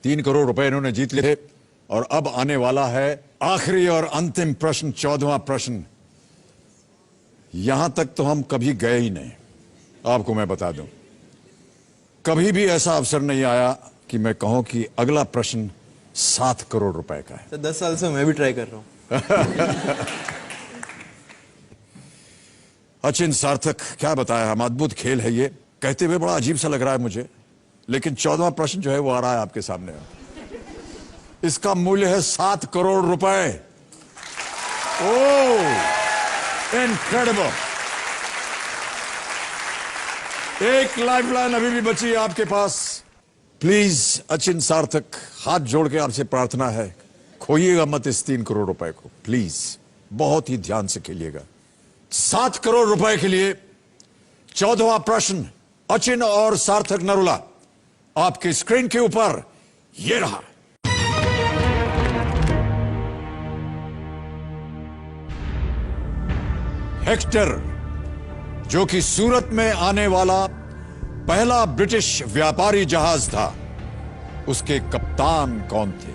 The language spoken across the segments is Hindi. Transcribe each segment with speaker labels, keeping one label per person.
Speaker 1: 3 करोड़ रुपए इन्होंने जीत लिए और अब आने वाला है आखिरी और अंतिम प्रश्न, 14वां प्रश्न। यहां तक तो हम कभी गए ही नहीं, आपको मैं बता दूं। कभी भी ऐसा अवसर नहीं आया कि मैं कहूं कि अगला प्रश्न 7 करोड़ रुपए का है।
Speaker 2: 10 साल से मैं भी ट्राई कर रहा हूं।
Speaker 1: अचिन, सार्थक, क्या बताया हम, अद्भुत खेल है ये। कहते हुए बड़ा अजीब सा लग रहा है मुझे, लेकिन 14वां प्रश्न जो है वो आ रहा है आपके सामने। इसका मूल्य है 7 करोड़ रुपए। ओह, इनक्रेडिबल। एक लाइफलाइन अभी भी बची है आपके पास। प्लीज अचिन, सार्थक, हाथ जोड़ के आपसे प्रार्थना है, खोइएगा मत इस 3 करोड़ रुपए को, प्लीज। बहुत ही ध्यान से खेलिएगा। 7 करोड़ रुपए के लिए 14वां प्रश्न, अचिन और सार्थक नरूला, आपके स्क्रीन के ऊपर ये रहा। हेक्टर, जो कि सूरत में आने वाला पहला ब्रिटिश व्यापारी जहाज था, उसके कप्तान कौन थे?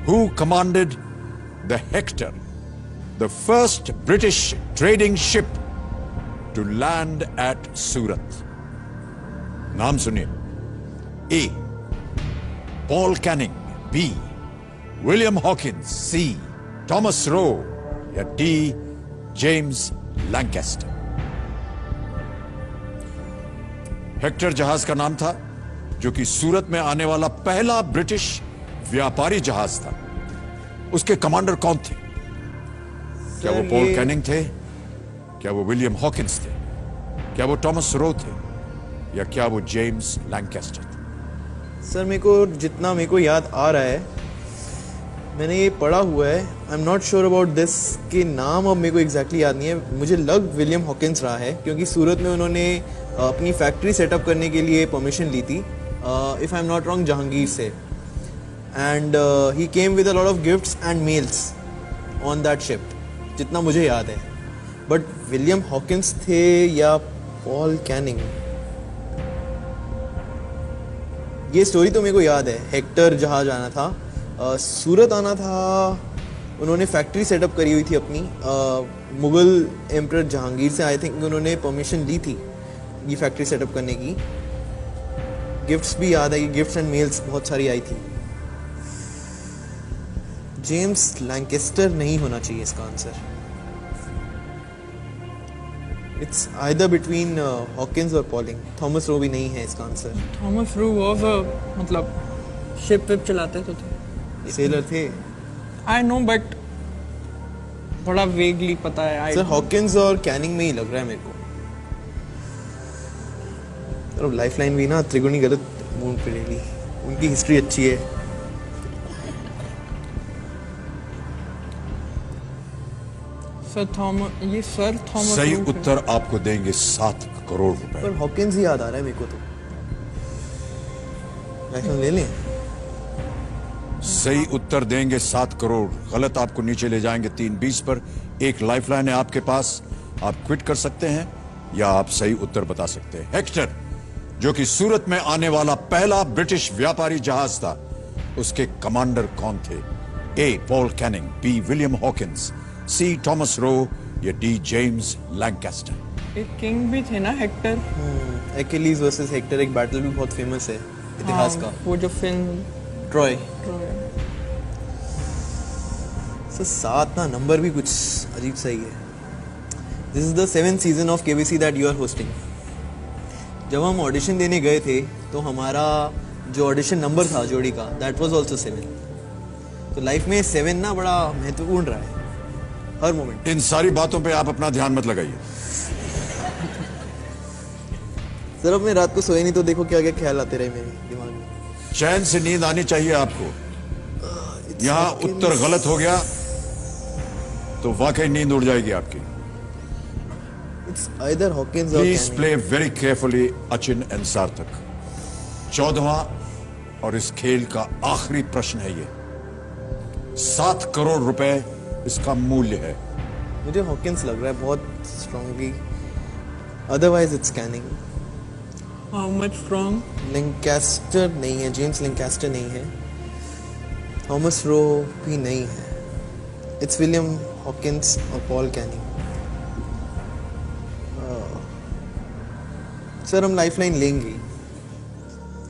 Speaker 1: Who commanded the Hector, the first British trading ship to land at Surat? नाम सुनिए। A. Paul Canning, B. William Hawkins, C. Thomas Roe, या D. James Lancaster? हेक्टर जहाज का नाम था, जो कि सूरत में आने वाला पहला ब्रिटिश व्यापारी जहाज था। उसके कमांडर कौन थे? क्या वो पॉल कैनिंग थे? क्या वो विलियम हॉकिंस थे? क्या वो टॉमस रो थे? या क्या वो जेम्स लैंकेस्टर थे?
Speaker 2: सर, जितना मेरे को याद आ रहा है, मैंने ये पढ़ा हुआ है। आई am not sure about this के नाम अब मेरे को एग्जैक्टली याद नहीं है। मुझे लग विलियम हॉकिंस रहा है, क्योंकि सूरत में उन्होंने अपनी फैक्ट्री सेटअप करने के लिए परमिशन ली थी, if I am not wrong, Jahangir से। And he came with a lot of gifts and mails on that ship, जितना मुझे याद है। बट विलियम हॉकिंस थे या पॉल कैनिंग, ये स्टोरी तो मेरे को याद है। हेक्टर जहाज आना था, सूरत आना था, उन्होंने फैक्ट्री सेटअप करी हुई थी अपनी। मुगल एम्परर जहांगीर से आई थिंक उन्होंने परमिशन ली थी ये फैक्ट्री सेटअप करने की। गिफ्ट्स भी याद है कि गिफ्ट्स एंड मेल्स बहुत सारी आई थी। जेम्स लैंकेस्टर नहीं होना चाहिए इसका answer. It's either between Hawkins और पॉलिंग। थॉमस रो भी नहीं है इसका आंसर।
Speaker 3: थॉमस रो वाज मतलब शिप विप चलाते तो थे,
Speaker 2: सेलर थे।
Speaker 3: आई नो, बट थोड़ा वेगली पता है।
Speaker 2: सर, हॉकिंस और कैनिंग में ही लग रहा है मेरे को। तो लाइफलाइन भी ना त्रिगुणी गलत मूड पे ले ली। उनकी हिस्ट्री अच्छी है।
Speaker 3: सर थॉमस
Speaker 1: सही उत्तर आपको देंगे 7 करोड़ रुपए।
Speaker 2: पर हॉकिंस ही याद आ रहा है मेरे को तो। लाइफलाइन ले लें?
Speaker 1: सही उत्तर देंगे 7 करोड़, गलत आपको नीचे ले जाएंगे 320 पर। एक लाइफलाइन है आपके पास, आप क्विट कर सकते हैं या आप सही उत्तर बता सकते हैं। हेक्टर, जो कि सूरत में आने वाला पहला ब्रिटिश व्यापारी जहाज था, उसके कमांडर कौन थे? A. Paul Canning, B. William Hawkins, C. Thomas Roe, या डी. James Lancaster?
Speaker 3: एक किंग भी थे ना, हेक्टर।
Speaker 2: एक्किलीज वर्सेस हेक्टर एक बैटल भी बहुत फेमस है इतिहास का।
Speaker 3: वो जो फिल्म
Speaker 2: ट्रॉय। सर 7 ना नंबर भी कुछ अजीब सा ही है। This is the 7th season of KBC that you are hosting. जब हम ऑडिशन देने गए थे तो हमारा जो ऑडिशन नंबर था जोड़ी का, दैट वाज आल्सो 7। तो लाइफ में 7 ना बड़ा महत्वपूर्ण रहा है हर मोमेंट।
Speaker 1: इन सारी बातों पे आप अपना ध्यान मत लगाइए।
Speaker 2: सर, अब मैं रात को सोए नहीं तो देखो क्या क्या ख्याल आते रहे मेरे दिमाग में।
Speaker 1: चैन से नींद आनी चाहिए आपको। यहां उत्तर गलत हो गया तो वाकई नींद उड़ जाएगी आपकी।
Speaker 2: It's either Hawkins or
Speaker 1: Please
Speaker 2: Canning.
Speaker 1: play very carefully, Achin and Sarthak. 14वां और इस खेल का आखिरी प्रश्न है ये। 7 करोड़ रुपए इसका मूल्य है।
Speaker 2: मुझे हॉकिंस लग रहा है बहुत strongly, otherwise it's Canning.
Speaker 3: How much from
Speaker 2: Lancaster नहीं है, जेम्स लिंकास्टर नहीं है, थॉमस रो भी नहीं है, इट्स विलियम हॉकिंस और पॉल कैनी। सर हम लाइफलाइन लेंगे।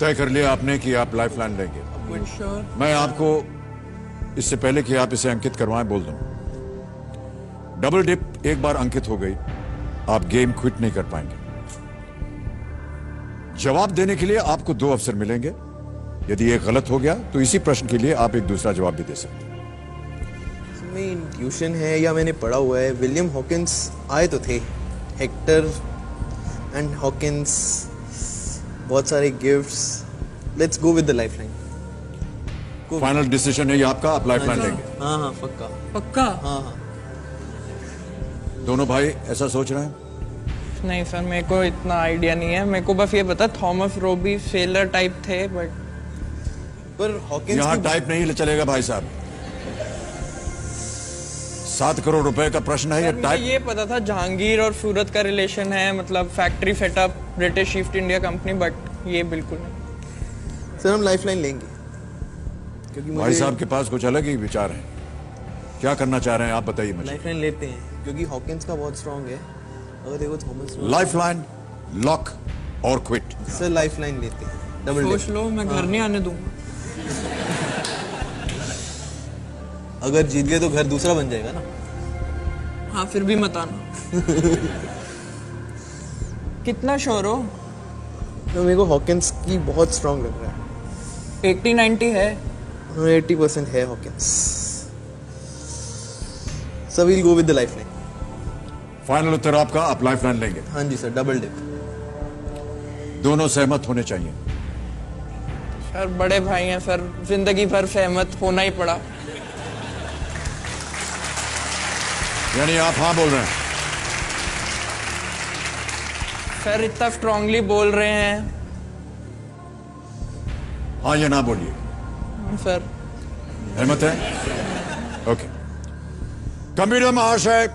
Speaker 1: तय कर लिया आपने कि आप लाइफलाइन लेंगे।
Speaker 3: श्योर?
Speaker 1: मैं आपको इससे पहले कि आप इसे अंकित करवाएं बोल दूं, डबल डिप एक बार अंकित हो गई, आप गेम क्विट नहीं कर पाएंगे। जवाब देने के लिए आपको 2 अवसर मिलेंगे। यदि एक गलत हो गया तो इसी प्रश्न के लिए आप एक दूसरा जवाब भी दे सकते हैं।
Speaker 2: में इंट्यूशन है या मैंने पढ़ा हुआ है, विलियम हॉकिंस आए तो थे, हेक्टर एंड हॉकिंस, बहुत सारे gifts. Let's go with the lifeline.
Speaker 1: Final decision है ये आपका, आप लाइफलाइन लेंगे।
Speaker 2: हाँ हाँ पक्का।
Speaker 3: पक्का?
Speaker 2: हाँ हाँ
Speaker 1: दोनों भाई ऐसा सोच रहे हैं?
Speaker 3: नहीं सर, मेरे को इतना आइडिया नहीं है। मेरे को बस ये पता थॉमस रोबी फेलर टाइप थे, बट
Speaker 2: पर हॉकिंस
Speaker 1: यहां
Speaker 2: की
Speaker 1: टाइप नहीं चलेगा भाई साहब। 7 करोड़ रुपए का प्रश्न है, ये
Speaker 3: मुझे
Speaker 1: टाइप।
Speaker 3: ये पता था जहांगीर और सूरत का रिलेशन है, मतलब factory setup British east India company, but ये बिल्कुल नहीं।
Speaker 2: सर हम लाइफलाइन लेंगे क्योंकि
Speaker 1: भाई
Speaker 2: मुझे
Speaker 1: साहब के पास कुछ अलग ही विचार हैं। क्या करना चाह रहे हैं आप बताइए मुझे।
Speaker 2: लाइफलाइन लेते हैं क्योंकि हॉकिंस का बहुत स्ट्रांग है। अगर देखो थॉमस रो,
Speaker 1: लाइफलाइन, लॉक और क्विट।
Speaker 2: सर लाइफलाइन लेते हैं, डबल
Speaker 3: सोच
Speaker 2: डिप।
Speaker 3: लो, मैं घर नहीं आने दूंगा।
Speaker 2: अगर जीत गए तो घर दूसरा बन जाएगा ना।
Speaker 3: हाँ फिर भी मत आना। कितना श्योर हो?
Speaker 2: तो मेरे को हॉकिंस की बहुत स्ट्रांग लग रहा है।
Speaker 3: 80-90 है।
Speaker 2: 80% है Hawkins. So we'll go with the lifeline.
Speaker 1: Final उत्तर आपका, आप लाइफलाइन लेंगे।
Speaker 2: हाँ जी सर, डबल डिप।
Speaker 1: दोनों सहमत होने चाहिए।
Speaker 3: सर बड़े भाई हैं सर, जिंदगी भर सहमत होना ही पड़ा।
Speaker 1: यानी आप हाँ बोल रहे हैं?
Speaker 3: सर इतना स्ट्रांगली बोल रहे हैं।
Speaker 1: हाँ या ना बोलिए।
Speaker 3: सर
Speaker 1: सहमत है? ओके। कंप्यूटर महाशय,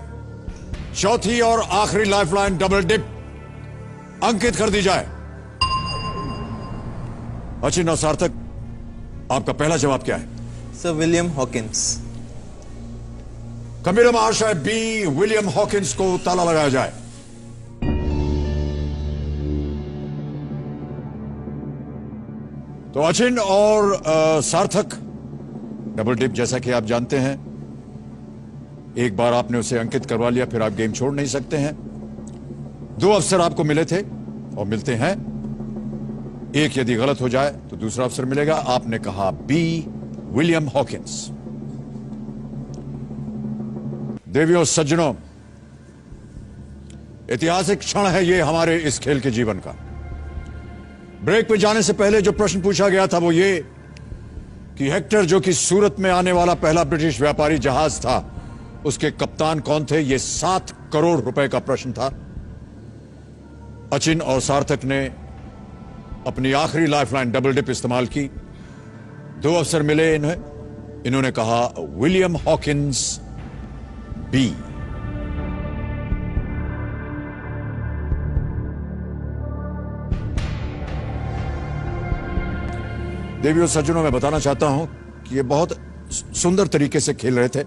Speaker 1: चौथी और आखिरी लाइफलाइन डबल डिप अंकित कर दी जाए। अचिन और सार्थक, आपका पहला जवाब क्या है?
Speaker 2: Sir William Hawkins.
Speaker 1: कंप्यूटर महाशय, बी विलियम हॉकिंस को ताला लगाया जाए। तो अचिन और सार्थक, डबल डिप जैसा कि आप जानते हैं, एक बार आपने उसे अंकित करवा लिया फिर आप गेम छोड़ नहीं सकते हैं। 2 अवसर आपको मिले थे और मिलते हैं। एक यदि गलत हो जाए तो दूसरा अवसर मिलेगा। आपने कहा बी विलियम हॉकिंस। देवियों सज्जनों, ऐतिहासिक क्षण है ये हमारे इस खेल के जीवन का। ब्रेक पे जाने से पहले जो प्रश्न पूछा गया था वो ये कि हेक्टर, जो कि सूरत में आने वाला पहला ब्रिटिश व्यापारी जहाज था, उसके कप्तान कौन थे? ये 7 करोड़ रुपए का प्रश्न था। अचिन और सार्थक ने अपनी आखिरी लाइफलाइन डबल डिप इस्तेमाल की। 2 अवसर मिले इन्हें। इन्होंने कहा विलियम हॉकिंस, बी। देवियों सज्जनों, मैं बताना चाहता हूं कि ये बहुत सुंदर तरीके से खेल रहे थे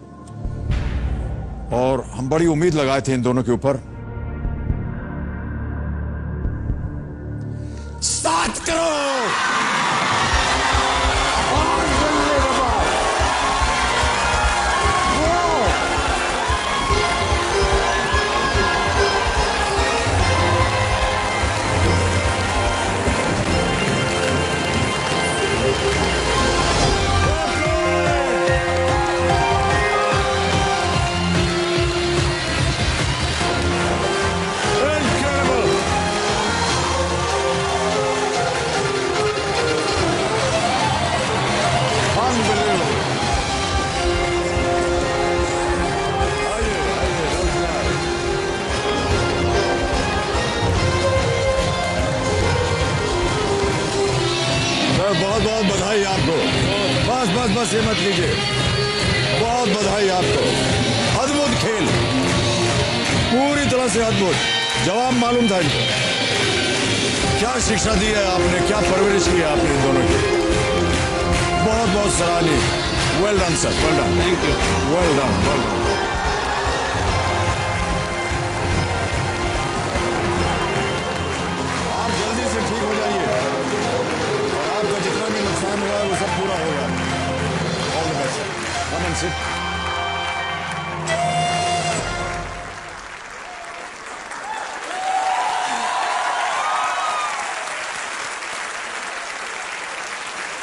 Speaker 1: और हम बड़ी उम्मीद लगाए थे इन दोनों के ऊपर। 7 करोड़! बहुत बहुत बधाई आपको। बस बस बस ये मत लीजिए। बहुत बधाई आपको। अद्भुत खेल, पूरी तरह से अद्भुत। जवाब मालूम था इनको। क्या शिक्षा दी है आपने, क्या परवरिश की है आपने इन दोनों की, बहुत बहुत सराहनीय। Well done sir, well done,
Speaker 3: thank you.
Speaker 1: Well done, well done. आप जल्दी से ठीक हो जाइए और आपका जितना भी नुकसान हुआ है वो सब पूरा होगा। All the best. Come and sit.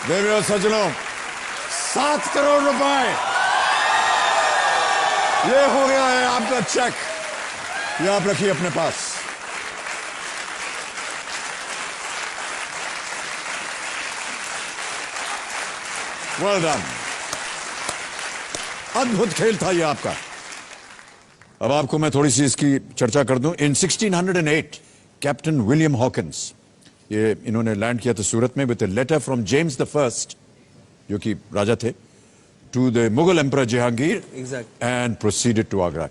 Speaker 1: देवियों सज्जनों, 7 करोड़ रुपए ये हो गया है आपका चेक। ये आप रखिए अपने पास। Well done. अद्भुत खेल था ये आपका। अब आपको मैं थोड़ी सी इसकी चर्चा कर दूं। इन 1608 कैप्टन विलियम हॉकिंस, ये इन्होंने लैंड किया था सूरत में with a letter from James the first, जो कि राजा थे, to the Mughal emperor Jahangir and proceeded to Agra.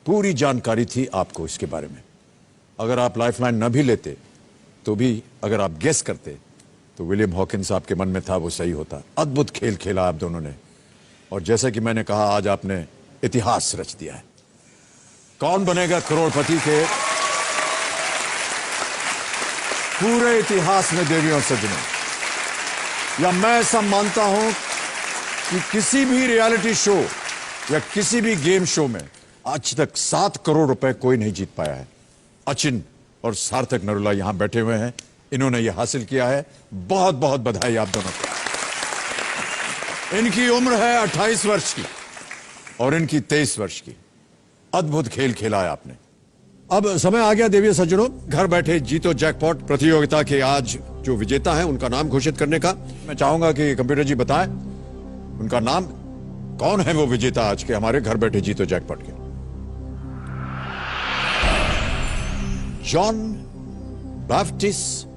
Speaker 1: पूरी जानकारी थी आपको इसके बारे में। अगर आप लाइफलाइन न भी लेते तो भी अगर आप गेस करते तो विलियम हॉकिंस आपके मन में था, वो सही होता। अद्भुत खेल खेला आप दोनों ने, और जैसा कि मैंने कहा, आज आपने इतिहास रच दिया है। कौन बनेगा करोड़पति के पूरे इतिहास में देवियों सज्जनों, या मैं ऐसा मानता हूं कि किसी भी रियलिटी शो या किसी भी गेम शो में आज तक 7 करोड़ रुपए कोई नहीं जीत पाया है। अचिन और सार्थक नरूला यहां बैठे हुए हैं, इन्होंने यह हासिल किया है। बहुत बहुत बधाई आप दोनों को। इनकी उम्र है 28 वर्ष की और इनकी 23 वर्ष की। अद्भुत खेल खेला है आपने। अब समय आ गया देवियों सज्जनों, घर बैठे जीतो जैकपॉट प्रतियोगिता के आज जो विजेता है उनका नाम घोषित करने का। मैं चाहूंगा कि कंप्यूटर जी बताएं उनका नाम। कौन है वो विजेता आज के हमारे घर बैठे जीतो जैकपॉट के? जॉन बैप्टिस्ट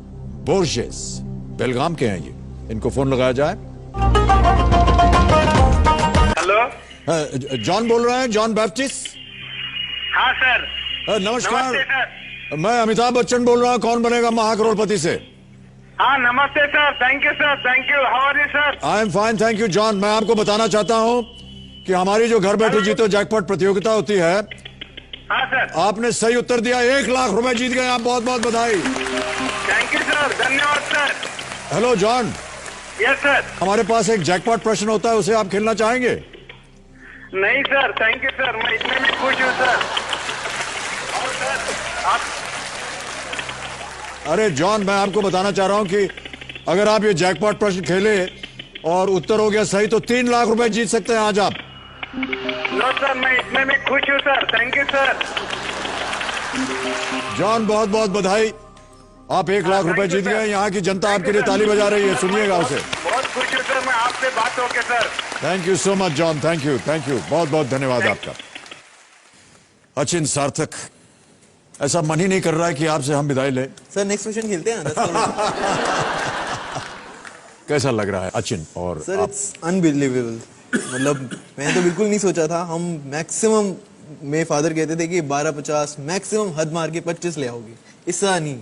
Speaker 1: बोर्जेस, बेलगाम के हैं ये। इनको फोन लगाया जाए।
Speaker 4: हेलो,
Speaker 1: जॉन बोल रहे हैं, जॉन बैप्टिस्ट।
Speaker 4: हाँ सर।
Speaker 1: नमस्कार,
Speaker 4: नमस्ते सर।
Speaker 1: मैं अमिताभ बच्चन बोल रहा हूं। कौन बनेगा महाकरोड़पति से?
Speaker 4: हाँ नमस्ते sir, thank you sir, thank you. How are you sir?
Speaker 1: I am fine, thank you John. मैं आपको बताना चाहता हूं कि हमारी जो घर बैठे जीतो जैकपॉट प्रतियोगिता होती है,
Speaker 4: हाँ सर।
Speaker 1: आपने सही उत्तर दिया, 1 लाख रुपए जीत गए आप। बहुत बहुत बधाई।
Speaker 4: थैंक यू सर, धन्यवाद sir.
Speaker 1: Hello John,
Speaker 4: yes sir.
Speaker 1: हमारे पास एक जैकपॉट प्रश्न होता है, उसे आप खेलना चाहेंगे?
Speaker 4: नहीं सर, थैंक यू सर, मैं इतने में खुश हूँ सर। और सर आप,
Speaker 1: अरे जॉन, मैं आपको बताना चाह रहा हूं कि अगर आप ये जैकपॉट प्रश्न खेले और उत्तर हो गया सही तो 3 लाख रुपए जीत सकते हैं आज आप।
Speaker 4: नो सर, मैं इतने में खुश हूँ sir, thank you sir.
Speaker 1: John बहुत बहुत बधाई, आप 1 लाख रुपए जीत गए। यहाँ की जनता आपके लिए ताली बजा रही है, सुनिएगा उसे।
Speaker 4: बहुत खुश हूँ सर मैं आपसे बात होके sir.
Speaker 1: Thank you so much John, thank you, thank you, बहुत बहुत धन्यवाद आपका। अचिन, सार्थक, ऐसा मन ही नहीं कर रहा है कि आपसे हम विदाई लें।
Speaker 2: सर नेक्स्ट क्वेश्चन खेलते हैं 10 करोड़।
Speaker 1: कैसा लग रहा है अचिन और
Speaker 2: सर
Speaker 1: आप?
Speaker 2: It's unbelievable. मतलब मैंने तो बिल्कुल नहीं सोचा था। हम मैक्सिमम, मेरे फादर कहते थे कि 12-50, मैक्सिमम हद मार के 25 ले आओगे, इससे नहीं।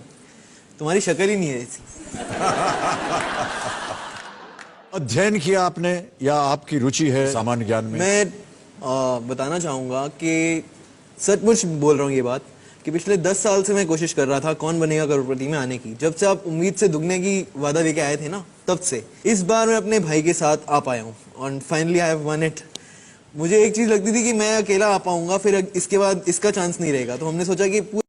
Speaker 2: तुम्हारी शक्ल ही नहीं है ऐसी।
Speaker 1: अध्ययन किया आपने या आपकी रुचि है सामान्य ज्ञान में?
Speaker 2: मैं बताना चाहूंगा कि सचमुच बोल रहा हूँ ये बात कि पिछले 10 साल से मैं कोशिश कर रहा था कौन बनेगा करोड़पति में आने की। जब से आप उम्मीद से दुगने की वादा लेके आए थे ना, तब से इस बार मैं अपने भाई के साथ आ पाया हूँ और finally I have one it. मुझे एक चीज लगती थी कि मैं अकेला आ पाऊंगा, फिर इसके बाद इसका चांस नहीं रहेगा, तो हमने सोचा कि